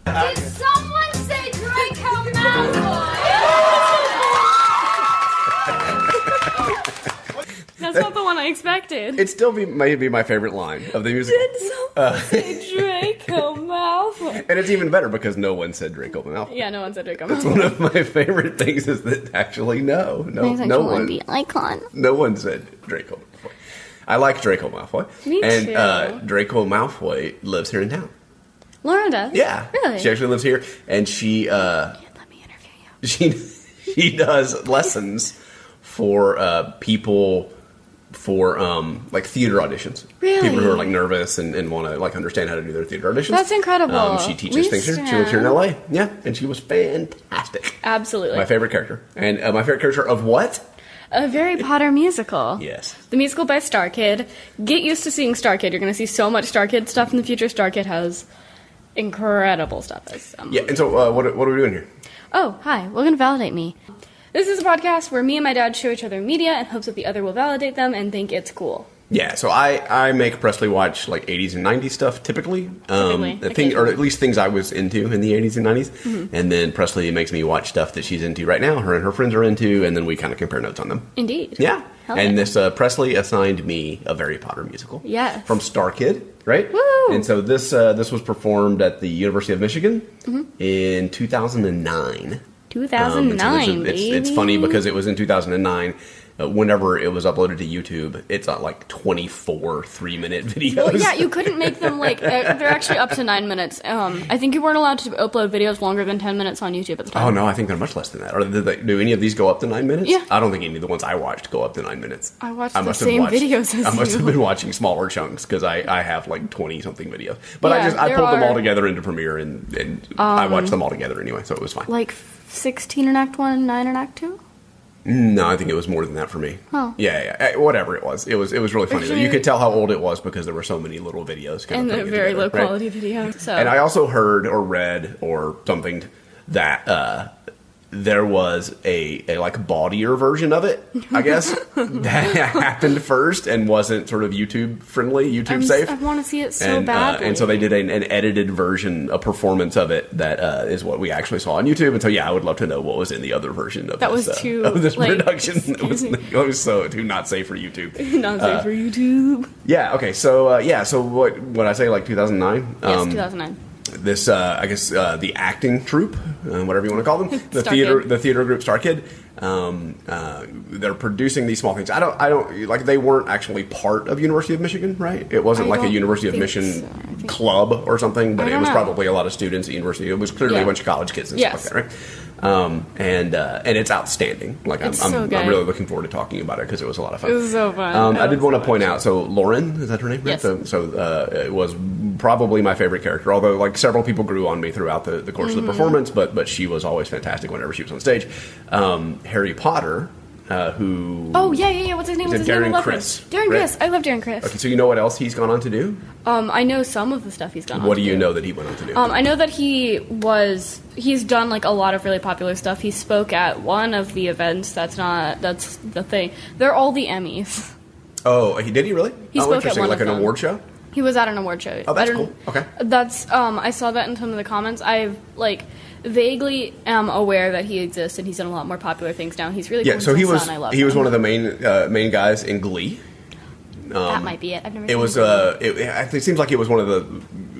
Did someone say Draco Malfoy? That's not the one I expected. It still may be my favorite line of the musical. Did someone say Draco Malfoy? And it's even better because no one said Draco Malfoy. Yeah, no one said Draco That's Malfoy. one of my favorite things is that actually no one. The icon. No one said Draco Malfoy. I like Draco Malfoy. Me and, too. Draco Malfoy lives here in town. Lauren does? Yeah. Really? She actually lives here, and she, Let me interview you. she does lessons for, people for, like, theater auditions. Really? People who are, like, nervous and want to, like, understand how to do their theater auditions. That's incredible. She teaches things here. She lives here in LA. Yeah, and she was fantastic. Absolutely. My favorite character. And my favorite character of what? A Harry Potter musical. Yes. The musical by StarKid. Get used to seeing StarKid. You're going to see so much StarKid stuff in the future. StarKid has incredible stuff. Yeah, and so what are we doing here? Oh, hi. Welcome to Validate Me. This is a podcast where me and my dad show each other media in hopes that the other will validate them and think it's cool. Yeah, so I make Presley watch like 80s and 90s stuff typically. Or at least things I was into in the 80s and 90s. Mm-hmm. And then Presley makes me watch stuff that she's into right now, her and her friends are into, and then we kind of compare notes on them. Indeed. Yeah. Hell and yeah. this Presley assigned me a Harry Potter musical. Yes. From StarKid, right? Woo! And so this was performed at the University of Michigan in 2009. 2009, baby. It's funny because it was in 2009. Whenever it was uploaded to YouTube, it's like 24 3-minute videos. Well, yeah, you couldn't make them like they're actually up to 9 minutes. I think you weren't allowed to upload videos longer than 10 minutes on YouTube at the time. Oh no, I think they're much less than that. Or do any of these go up to 9 minutes? Yeah. I don't think any of the ones I watched go up to 9 minutes. I watched the same videos as you. I must have been watching smaller chunks because I have like 20 something videos. But Yeah, I pulled them all together into Premiere and I watched them all together anyway, so it was fine. Like 16 in Act 1, 9 in Act 2? No, I think it was more than that for me. Oh. Yeah. Whatever it was. It was really funny. You could tell how old it was because there were so many little videos. And they're very low quality videos. So. And I also heard or read or something that there was a like bawdier version of it, I guess, that happened first and wasn't sort of YouTube friendly, YouTube safe. I want to see it so badly. And so they did an edited version, a performance of it that is what we actually saw on YouTube. And so, yeah, I would love to know what was in the other version of this production. It was so too not safe for YouTube. Not safe for YouTube. Yeah, okay. So, so what I say, like 2009? Yes, 2009. This, I guess, the acting troupe, whatever you want to call them, the theater group StarKid. They're producing these small things. I don't like. They weren't actually part of University of Michigan, right? It wasn't like a University of Michigan club or something, but it was probably a lot of students at university. It was clearly a bunch of college kids and stuff like that, right? And it's outstanding. Like I'm really looking forward to talking about it because it was a lot of fun. It was so fun. I did want to point out. So Lauren, is that her name? Yes. So it was probably my favorite character. Although like several people grew on me throughout the course of the performance, but she was always fantastic whenever she was on stage. Harry Potter. Who? Oh yeah. What's his name? Darren Criss. Darren Criss. I love Darren Criss. Okay, so you know what else he's gone on to do? I know some of the stuff he's gone on. What do you know that he went on to do? I know that he's done like a lot of really popular stuff. He spoke at one of the events. That's the thing. They're all the Emmys. Oh, did he really? He spoke interesting. at one like of an them. award show. He was at an award show. Oh, that's cool. Okay. That's I saw that in some of the comments. I've vaguely am aware that he exists and he's done a lot more popular things now. He's really cool. So he was I love he was him. one of the main guys in Glee. That might be it. I've never. It was it seems like it was one of the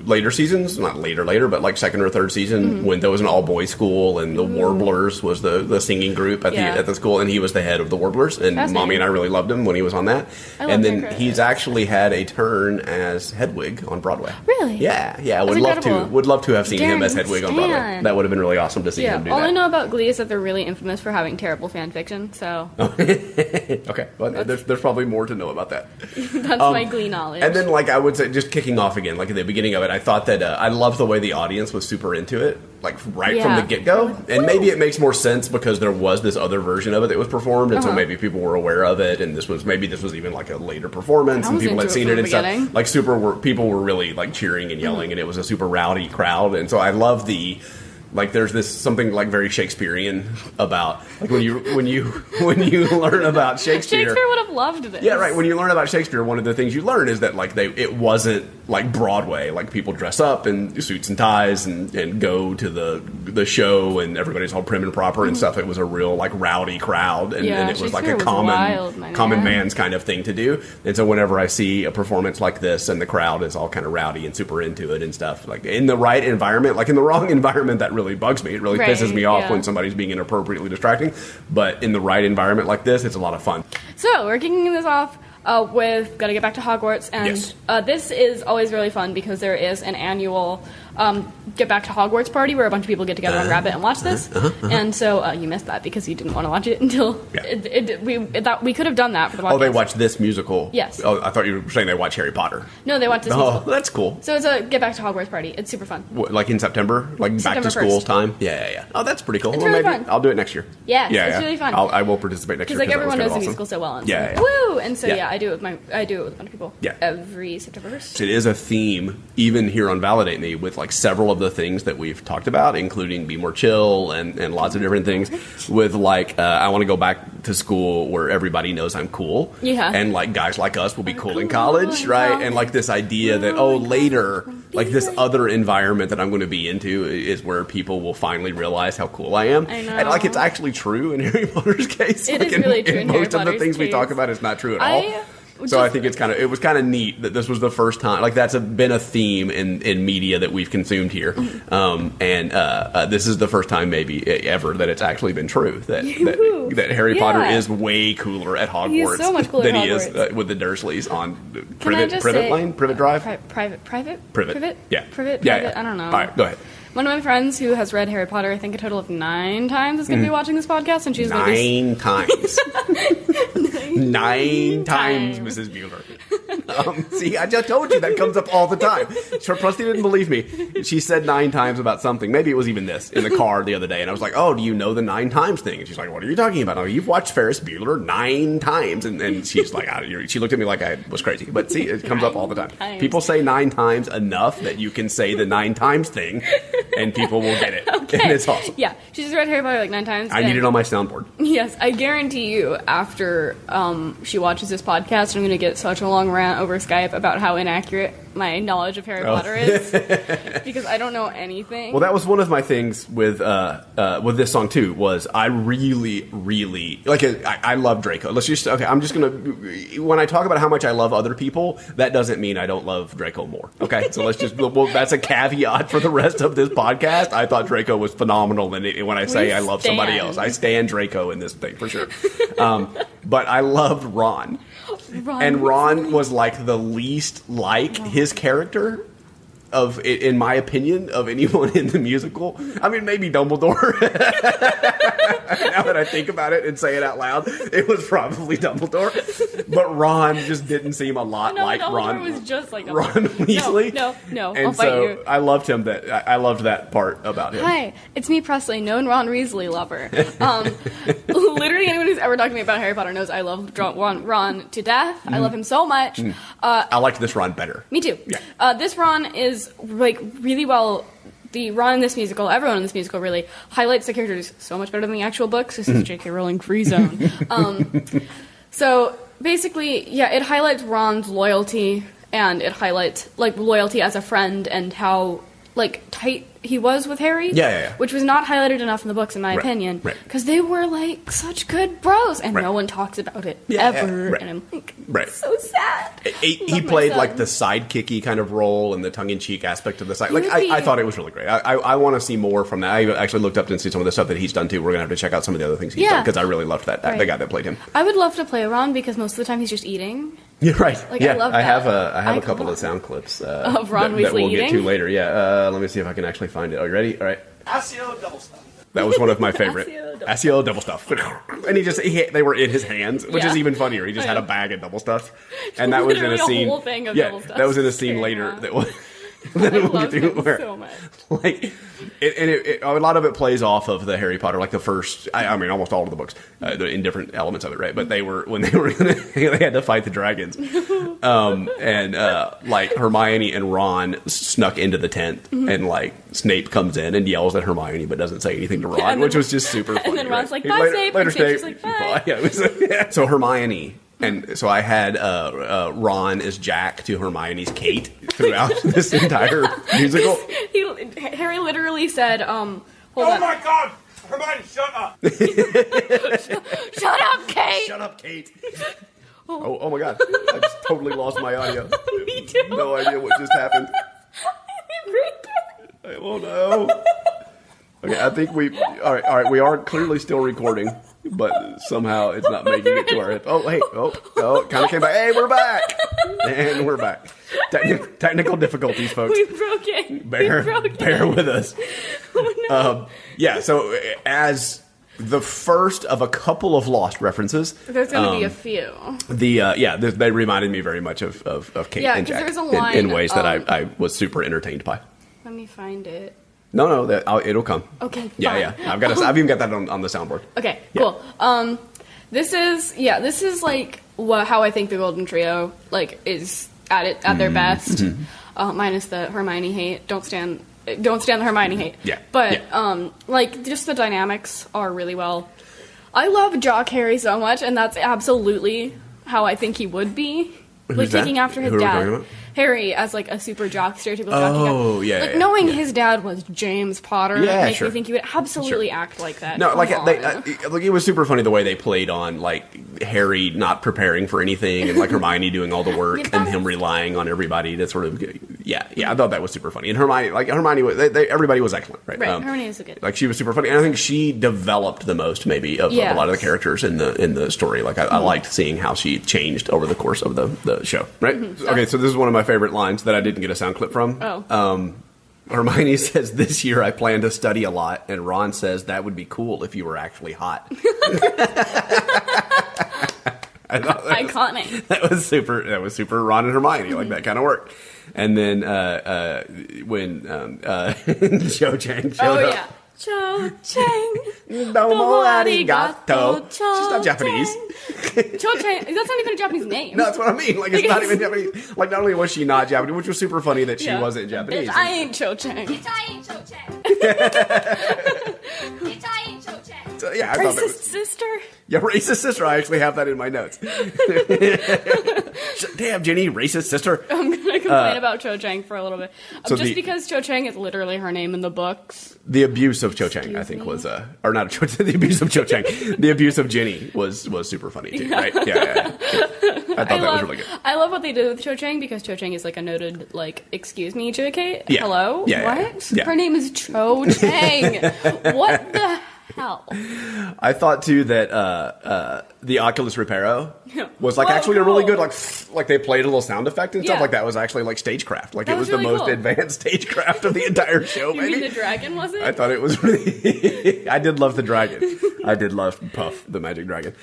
later seasons, not later, but like second or third season when there was an all boys school and the Warblers was the singing group at the school, and he was the head of the Warblers, and Mommy and I really loved him when he was on that. And then he's actually had a turn as Hedwig on Broadway. Really? Yeah. Would love to have seen him as Hedwig on Broadway. That would have been really awesome to see him do that. All I know about Glee is that they're really infamous for having terrible fan fiction. So okay, well, there's probably more to know about that. That's my Glee knowledge. And then, like, I would say, just kicking off again, like at the beginning of it, I thought that I loved the way the audience was super into it, like from the get-go. And maybe it makes more sense because there was this other version of it that was performed, and so maybe people were aware of it, and this was even like a later performance, and people had seen it and stuff. Like people were really like cheering and yelling, and it was a super rowdy crowd, and so I love the Like there's this something like very Shakespearean about like when you learn about Shakespeare. Shakespeare would have loved this. Yeah, right. When you learn about Shakespeare, one of the things you learn is that like it wasn't like Broadway. Like people dress up in suits and ties and go to the show, and everybody's all prim and proper and stuff. It was a real like rowdy crowd, and it was like a common man's kind of thing to do. And so whenever I see a performance like this, and the crowd is all kind of rowdy and super into it and stuff, like in the right environment, like in the wrong environment, that really bugs me. It really pisses me off when somebody's being inappropriately distracting. But in the right environment like this, it's a lot of fun. So we're kicking this off with Gotta Get Back to Hogwarts, and this is always really fun because there is an annual Get Back to Hogwarts party where a bunch of people get together on Rabbit and watch this. And so you missed that because you didn't want to watch it until we could have done that for the podcast. Oh, they watch this musical? Yes. Oh, I thought you were saying they watch Harry Potter. No, they watch this musical. Oh, that's cool. So it's a Get Back to Hogwarts party. It's super fun. What, like in September? Like September back to school 1st. time? Yeah. Oh, that's pretty cool. It's really maybe fun. I'll do it next year. Yes, it's really fun. I will participate next year. Because like everyone knows the awesome. musical so well. And Yeah. Woo! And so I do it with a bunch of people. Yeah. Every September 1st. It is a theme, even here on Validate Me, with like several of the things that we've talked about, including Be More Chill and lots of different things. With like, I want to go back to school where everybody knows I'm cool. Yeah. And like guys like us will be cool in college, right? And like this idea that later, like this other environment that I'm going to be into is where people will finally realize how cool I am. I know. And like it's actually true in Harry Potter's case. It like, is really true in Harry most of the Potter's things we case. talk about is not true at all. So I think it was kind of neat that this was the first time, like that's been a theme in media that we've consumed here, and this is the first time maybe ever that it's actually been true that Harry Potter is way cooler at Hogwarts He's so much cooler than at he is Hogwarts. with the Dursleys on Privet Drive. Privet? Yeah. Privet? I don't know. All right, go ahead. One of my friends who has read Harry Potter, I think a total of 9 times, is going to be watching this podcast, and she's going to be... 9 times. 9 times, Mrs. Bueller. See, I just told you that comes up all the time. Presley didn't believe me. She said 9 times about something. Maybe it was even this in the car the other day, and I was like, "Oh, do you know the 9 times thing?" And she's like, "What are you talking about?" I'm like, "You've watched Ferris Bueller 9 times," and she's like, she looked at me like I was crazy. But see, it comes up all the time. People say 9 times enough that you can say the 9 times thing, and people will get it. Okay. And it's awesome. Yeah, she's read Harry Potter like 9 times. I need it on my soundboard. Yes, I guarantee you, after she watches this podcast, I'm going to get such a long rant over Skype about how inaccurate my knowledge of Harry Potter is, because I don't know anything. Well, that was one of my things with this song too. Was I really like? I love Draco. I'm just gonna. When I talk about how much I love other people, that doesn't mean I don't love Draco more. Okay, so let's just. Well, that's a caveat for the rest of this podcast. I thought Draco was phenomenal, and when I say I love somebody else, I stand Draco in this thing for sure. But I loved Ron. And Ron was like the least like his character of, in my opinion, of anyone in the musical. I mean, maybe Dumbledore. Now that I think about it and say it out loud, it was probably Dumbledore. But Ron just didn't seem a lot like Dumbledore Ron. was just like Ron Weasley. No, and I'll fight so you. I loved him. I loved that part about him. Hi, it's me, Presley, known Ron Weasley lover. Literally anyone who's ever talked to me about Harry Potter knows I love Ron to death. I love him so much. I liked this Ron better. Me too. Yeah. This Ron is like really well. The Ron in this musical, everyone in this musical really highlights the characters so much better than the actual books. This is J.K. Rowling free zone. So basically, it highlights Ron's loyalty, and it highlights like loyalty as a friend and how like tight he was with Harry. Yeah. Which was not highlighted enough in the books, in my opinion. Right. Because they were like such good bros, and no one talks about it ever. Right. And I'm like, so sad. He played like the sidekicky kind of role and the tongue-in-cheek aspect of the side. Like I thought it was really great. I want to see more from that. I actually looked up and see some of the stuff that he's done too. We're gonna have to check out some of the other things he's done because I really loved that the guy that played him. I would love to play Ron because most of the time he's just eating. You're right. Like, yeah, I love I that. have a couple of sound clips of Ron Weasley that we'll eating? get to later. Yeah, let me see if I can actually find it. Are you ready? All right. Accio double stuff. That was one of my favorite. Accio double stuff. And they were in his hands, which is even funnier. He just had a bag of double stuff. And that was in a scene. Whole thing of double stuff. That was in a scene later that was I love him so much. Like, a lot of it plays off of the Harry Potter, like the first. I mean, almost all of the books in different elements of it, right? But they had to fight the dragons, and like Hermione and Ron snuck into the tent, and like Snape comes in and yells at Hermione, but doesn't say anything to Ron, which was just super funny. And then Ron's right? like, "Bye, Snape." Later, And Snape's just like, "Bye." Yeah, so Hermione. And so I had Ron as Jack to Hermione's Kate throughout this entire musical. Harry literally said, "Hold on. my God, Hermione, shut up!" Shut up, Kate. Shut up, Kate. Oh my God, I just totally lost my audio. Me too. No idea what just happened. Oh no. Okay, I think all right. We are clearly still recording, but somehow it's not making it to our hip. Oh, hey. Oh, it kind of came back. Hey, we're back. And we're back. Technical difficulties, folks. We broke it. Bear with us. Oh, no. Yeah, so as the first of a couple of Lost references. There's going to be a few. They reminded me very much of Kate and Jack there's a line, in ways that I was super entertained by. Let me find it. No, it'll come. Okay, fine. Yeah. I've even got that on the soundboard. Okay, Yeah. cool. This is like how I think the Golden Trio like is at their best, minus the Hermione hate. Don't stand the Hermione hate. Yeah, but like just the dynamics are really well. I love Jock Harry so much, and that's absolutely how I think he would be. Who's like that? taking after his Who are we talking dad. about? Harry as like a super jock, stereotypical jockey guy. Oh, yeah. Like yeah, knowing yeah. his dad was James Potter Yeah, makes sure. me think he would absolutely act like that. No, Come like on. it was super funny the way they played on like Harry not preparing for anything and like Hermione doing all the work and him relying on everybody to sort of I thought that was super funny. And Hermione everybody was excellent, right? Right, Hermione is good. Like she was super funny, and I think she developed the most maybe of a lot of the characters in the story. Like I liked seeing how she changed over the course of the show, right? Okay, so this is one of my favorite lines that I didn't get a sound clip from. Hermione says, "This year I plan to study a lot," and Ron says, "That would be cool if you were actually hot." I thought Iconic. That was super Ron and Hermione, like that kind of work. And then when Cho Chang showed up. Yeah. Cho Chang. Domo arigato. She's not Japanese. Cho Chang. That's not even a Japanese name. No, that's what I mean. Like, it's not even Japanese. Like, not only was she not Japanese, which was super funny that she wasn't Japanese. Bitch, I ain't Cho Chang. Bitch, I ain't Cho Chang. Bitch, I ain't Cho Chang. So, yeah, I thought that Racist was... sister. Yeah, racist sister. I actually have that in my notes. Damn, Jenny, racist sister. I'm going to complain about Cho Chang for a little bit. So just because Cho Chang is literally her name in the books. The abuse of Cho Chang, I think, was or not the abuse of Cho Chang. The abuse of Jenny was super funny too, right? Yeah. I thought that was really good. I love what they did with Cho Chang because Cho Chang is like a noted like, excuse me, JK. Yeah. Hello. Yeah, what? yeah. Her name is Cho Chang. What the hell? I thought too that the Oculus Reparo was like actually a really good like they played a little sound effect and stuff Yeah. like that was actually like stagecraft. Like That it was was the really most cool. advanced stagecraft of the entire show. You maybe mean the dragon, was it? I thought it was really. I did love the dragon. I did love Puff, the magic dragon,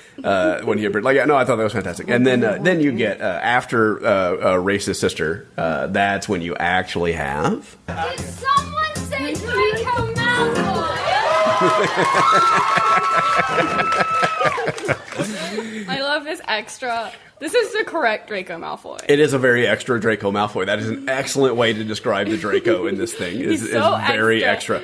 when he appeared. Like, yeah, no, I thought that was fantastic. And then you get after racist sister. That's when you actually have. Did someone say Draco Malfoy? I love this extra. This is the correct Draco Malfoy. It is a very extra Draco Malfoy. That is an excellent way to describe the Draco in this thing. Is so very extra.